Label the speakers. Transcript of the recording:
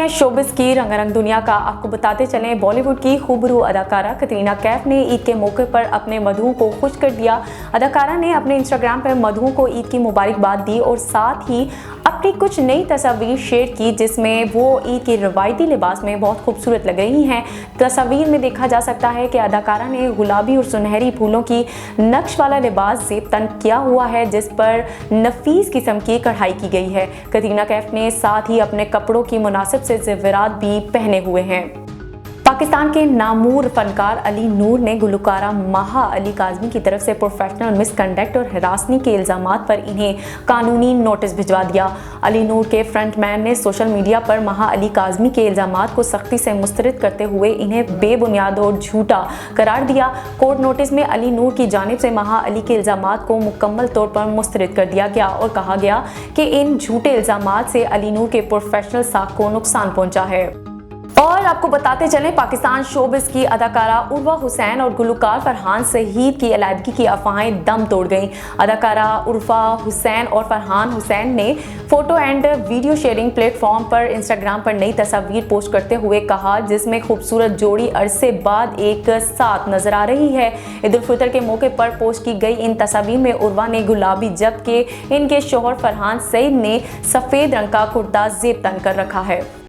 Speaker 1: हैं शोबिस की रंगारंग दुनिया का। आपको बताते चलें, बॉलीवुड की खूबरू अदाकारा कतरीना कैफ ने ईद के मौके पर अपने मधुओं को खुश कर दिया। अदाकारा ने अपने इंस्टाग्राम पर मधुओं को ईद की मुबारकबाद दी और साथ ही अपनी कुछ नई तस्वीर शेयर की, जिसमें वो ईद के रवायती लिबास में बहुत खूबसूरत लग रही हैं। तस्वीर में देखा जा सकता है कि अदाकारा ने गुलाबी और सुनहरी फूलों की नक्श वाला लिबास ज़ेब तन किया हुआ है, जिस पर नफीस किस्म की कढ़ाई की गई है। कतरीना कैफ ने साथ ही अपने कपड़ों की मुनासिब से ज़ेवरात भी पहने हुए हैं। पाकिस्तान के नामूर फनकार अली नूर ने गुलकारा महा अली काज़मी की तरफ से प्रोफेशनल मिसकंडक्ट और हरासनी के इल्ज़ामात पर इन्हें कानूनी नोटिस भिजवा दिया। अली नूर के फ्रंटमैन ने सोशल मीडिया पर महा अली काज़मी के इल्ज़ामात को सख्ती से मुस्तरद करते हुए इन्हें बेबुनियाद और झूठा करार दिया। कोर्ट नोटिस में अली नूर की जानिब से महा अली के इल्ज़ामात को मुकम्मल तौर पर मुस्तरद कर दिया गया और कहा गया कि इन झूठे इल्ज़ामात से अली नूर के प्रोफेशनल साख को नुकसान पहुँचा है। और आपको बताते चलें, पाकिस्तान शोबिस की अदाकारा उर्वा हुसैन और गुलकार फरहान सईद की अलहदगी की अफवाहें दम तोड़ गईं। अदाकारा उर्वा हुसैन और फरहान हुसैन ने photo and video sharing platform पर इंस्टाग्राम पर नई तस्वीर पोस्ट करते हुए कहा, जिसमें खूबसूरत जोड़ी अरसे बाद एक साथ नजर आ रही है। ईद उल फितर के मौके पर पोस्ट की गई इन तस्वीर में उर्वा ने गुलाबी, जबकि इनके शोहर फरहान सईद ने सफ़ेद रंग का कुर्ता ज़ेब तन कर रखा है।